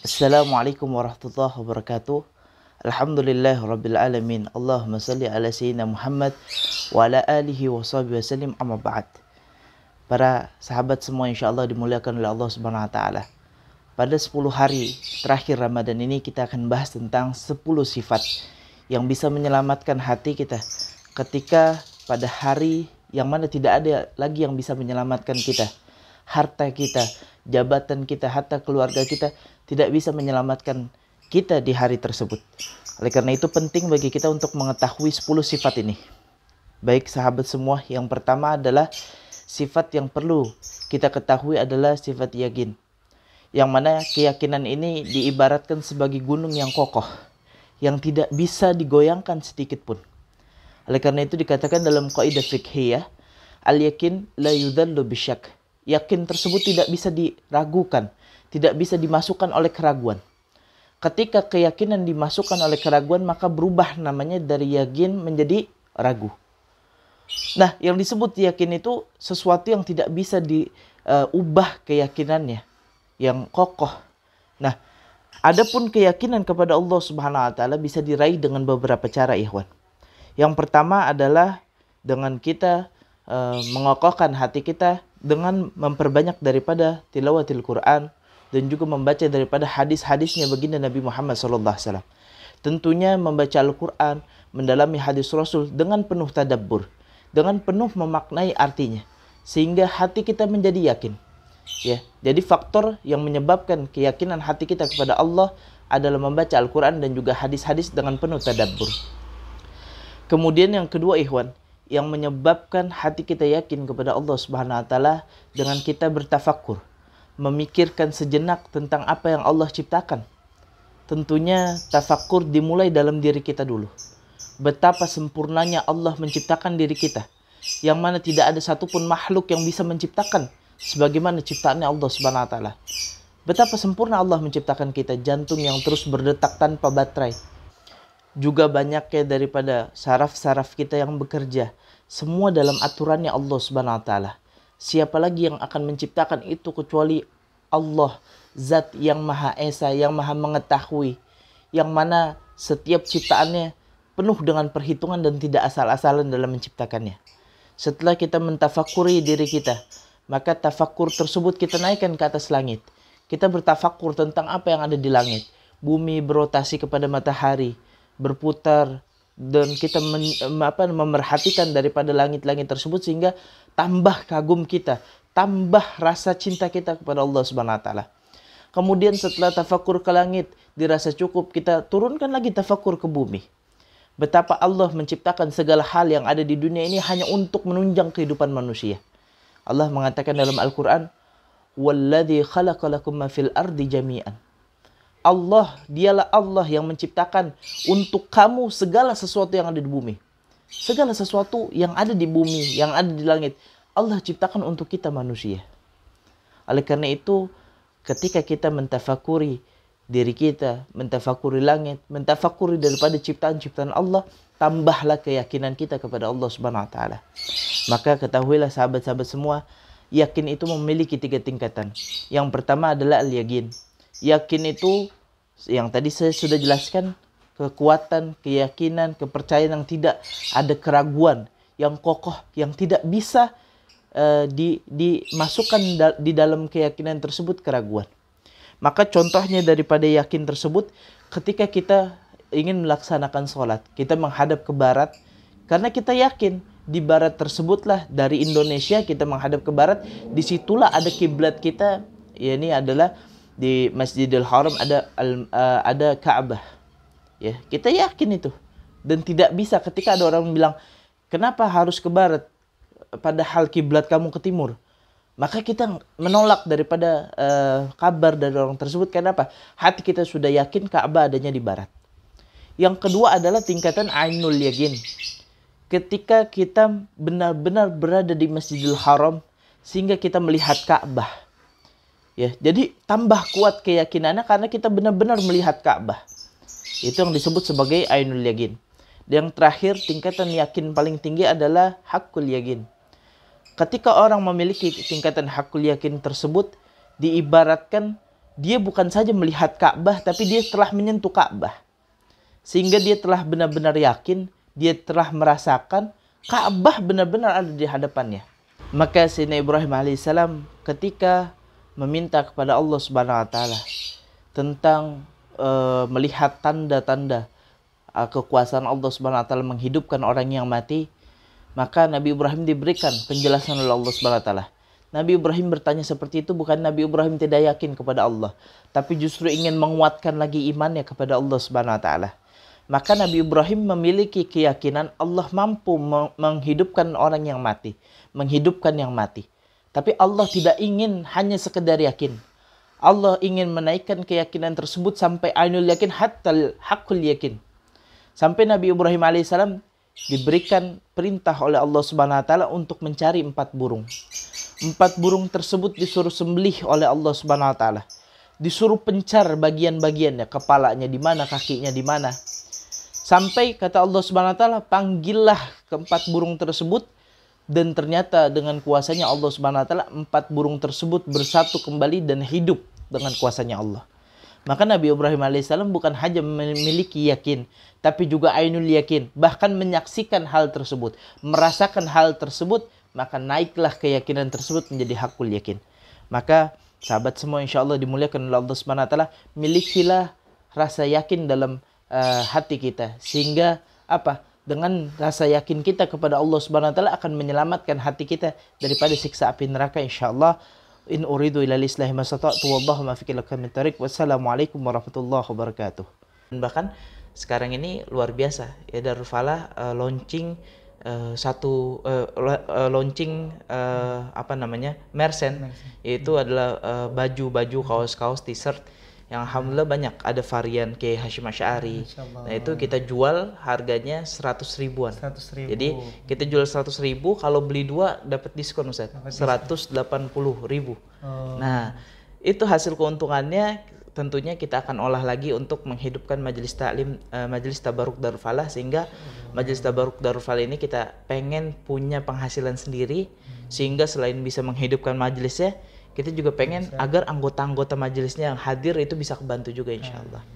Assalamualaikum warahmatullahi wabarakatuh. Alhamdulillah rabbil alamin. Allahumma salli ala sayyidina Muhammad wa ala alihi wa sahbihi wasallim, amma ba'd. Para sahabat semua insyaallah dimuliakan oleh Allah Subhanahu wa taala. Pada 10 hari terakhir Ramadan ini kita akan bahas tentang 10 sifat yang bisa menyelamatkan hati kita ketika pada hari yang mana tidak ada lagi yang bisa menyelamatkan kita. Harta kita, jabatan kita, harta keluarga kita tidak bisa menyelamatkan kita di hari tersebut. Oleh karena itu penting bagi kita untuk mengetahui 10 sifat ini. Baik sahabat semua, yang pertama adalah sifat yang perlu kita ketahui adalah sifat yakin. Yang mana keyakinan ini diibaratkan sebagai gunung yang kokoh, yang tidak bisa digoyangkan sedikit pun. Oleh karena itu dikatakan dalam kaidah fiqhiyah, al-yakin la yudhallu bisyak. Yakin tersebut tidak bisa diragukan, tidak bisa dimasukkan oleh keraguan. Ketika keyakinan dimasukkan oleh keraguan, maka berubah namanya dari yakin menjadi ragu. Nah, yang disebut yakin itu sesuatu yang tidak bisa diubah keyakinannya, yang kokoh. Nah, adapun keyakinan kepada Allah Subhanahu wa taala bisa diraih dengan beberapa cara, ikhwan. Yang pertama adalah dengan kita mengokohkan hati kita dengan memperbanyak daripada tilawatil Quran dan juga membaca daripada hadis-hadisnya baginda Nabi Muhammad SAW. Tentunya membaca Al-Quran, mendalami hadis Rasul dengan penuh tadabbur, dengan penuh memaknai artinya, sehingga hati kita menjadi yakin. Ya, jadi faktor yang menyebabkan keyakinan hati kita kepada Allah adalah membaca Al-Quran dan juga hadis-hadis dengan penuh tadabbur. Kemudian yang kedua, ikhwan, yang menyebabkan hati kita yakin kepada Allah Subhanahu wa taala dengan kita bertafakur, memikirkan sejenak tentang apa yang Allah ciptakan. Tentunya tafakur dimulai dalam diri kita dulu. Betapa sempurnanya Allah menciptakan diri kita, yang mana tidak ada satupun makhluk yang bisa menciptakan sebagaimana ciptaannya Allah Subhanahu wa taala. Betapa sempurna Allah menciptakan kita, jantung yang terus berdetak tanpa baterai. Juga banyaknya daripada saraf-saraf kita yang bekerja. Semua dalam aturannya Allah Subhanahu wa taala. Siapa lagi yang akan menciptakan itu kecuali Allah, Zat yang Maha Esa, yang Maha Mengetahui, yang mana setiap ciptaannya penuh dengan perhitungan dan tidak asal-asalan dalam menciptakannya. Setelah kita mentafakuri diri kita, maka tafakur tersebut kita naikkan ke atas langit. Kita bertafakur tentang apa yang ada di langit. Bumi berotasi kepada matahari, berputar, dan kita memerhatikan daripada langit-langit tersebut sehingga tambah kagum kita, tambah rasa cinta kita kepada Allah Subhanahu wa taala. Kemudian setelah tafakur ke langit dirasa cukup, kita turunkan lagi tafakur ke bumi. Betapa Allah menciptakan segala hal yang ada di dunia ini hanya untuk menunjang kehidupan manusia. Allah mengatakan dalam Al-Qur'an, "Walladzi khalaqa lakum ma fil ardi jami'an." Allah, dialah Allah yang menciptakan untuk kamu segala sesuatu yang ada di bumi. Segala sesuatu yang ada di bumi, yang ada di langit, Allah ciptakan untuk kita manusia. Oleh karena itu, ketika kita mentafakuri diri kita, mentafakuri langit, mentafakuri daripada ciptaan-ciptaan Allah, tambahlah keyakinan kita kepada Allah Subhanahu wa taala. Maka ketahuilah sahabat-sahabat semua, yakin itu memiliki 3 tingkatan. Yang pertama adalah al-yakin. Yakin itu yang tadi saya sudah jelaskan, kekuatan, keyakinan, kepercayaan yang tidak ada keraguan, yang kokoh, yang tidak bisa dimasukkan di dalam keyakinan tersebut keraguan. Maka contohnya daripada yakin tersebut, ketika kita ingin melaksanakan sholat, kita menghadap ke barat, karena kita yakin di barat tersebutlah, dari Indonesia kita menghadap ke barat, disitulah ada kiblat kita, ini adalah di Masjidil Haram, ada Ka'bah. Ya, kita yakin itu. Dan tidak bisa ketika ada orang bilang, "Kenapa harus ke barat padahal kiblat kamu ke timur?" Maka kita menolak daripada kabar dari orang tersebut. Kenapa? Hati kita sudah yakin Ka'bah adanya di barat. Yang kedua adalah tingkatan ainul yakin. Ketika kita benar-benar berada di Masjidil Haram sehingga kita melihat Ka'bah. Ya, jadi tambah kuat keyakinannya karena kita benar-benar melihat Ka'bah. Itu yang disebut sebagai ainul yakin. Yang terakhir, tingkatan yakin paling tinggi adalah hakul yakin. Ketika orang memiliki tingkatan hakul yakin tersebut, diibaratkan dia bukan saja melihat Ka'bah, tapi dia telah menyentuh Ka'bah. Sehingga dia telah benar-benar yakin, dia telah merasakan Ka'bah benar-benar ada di hadapannya. Maka Sayyidina Ibrahim alaihissalam ketika meminta kepada Allah Subhanahu wa taala tentang melihat tanda-tanda kekuasaan Allah Subhanahu wa taala menghidupkan orang yang mati, maka Nabi Ibrahim diberikan penjelasan oleh Allah Subhanahu wa taala. Nabi Ibrahim bertanya seperti itu bukan Nabi Ibrahim tidak yakin kepada Allah, tapi justru ingin menguatkan lagi imannya kepada Allah Subhanahu wa taala. Maka Nabi Ibrahim memiliki keyakinan Allah mampu menghidupkan orang yang mati, menghidupkan yang mati. Tapi Allah tidak ingin hanya sekedar yakin. Allah ingin menaikkan keyakinan tersebut sampai ainul yakin hatta hakul yakin. Sampai Nabi Ibrahim alaihissalam diberikan perintah oleh Allah Subhanahu wa taala untuk mencari 4 burung. 4 burung tersebut disuruh sembelih oleh Allah Subhanahu wa taala. Disuruh pencar bagian-bagiannya, kepalanya di mana, kakinya di mana. Sampai kata Allah Subhanahu wa taala, panggillah ke-4 burung tersebut, dan ternyata dengan kuasanya Allah Subhanahu wa taala 4 burung tersebut bersatu kembali dan hidup dengan kuasanya Allah. Maka Nabi Ibrahim alaihissalam bukan hanya memiliki yakin, tapi juga ainul yakin, bahkan menyaksikan hal tersebut, merasakan hal tersebut, maka naiklah keyakinan tersebut menjadi hakul yakin. Maka sahabat semua insyaallah dimuliakan oleh Allah Subhanahu wa taala, milikilah rasa yakin dalam hati kita, sehingga dengan rasa yakin kita kepada Allah Subhanahu wa taala akan menyelamatkan hati kita daripada siksa api neraka insyaallah. In uridu ila al-islahi ma sata'tu wallahu ma fiqil min tariq. Wassalamualaikum warahmatullahi wabarakatuh. Dan bahkan sekarang ini luar biasa ya, Darul Falah launching merchant, yaitu adalah baju-baju, kaos-kaos, t-shirt yang alhamdulillah banyak, ada varian kayak Hasyim Asy'ari. Nah itu kita jual harganya 100 ribuan. 100 ribu. Jadi kita jual 100 ribu, kalau beli 2 dapat diskon Ustaz, 180 ribu. Nah itu hasil keuntungannya tentunya kita akan olah lagi untuk menghidupkan majelis taklim, majelis tabaruk Darul Falah, sehingga majelis tabaruk Darul Falah ini kita pengen punya penghasilan sendiri, sehingga selain bisa menghidupkan majelisnya, kita juga pengen agar anggota-anggota majelisnya yang hadir itu bisa kebantu juga insyaallah.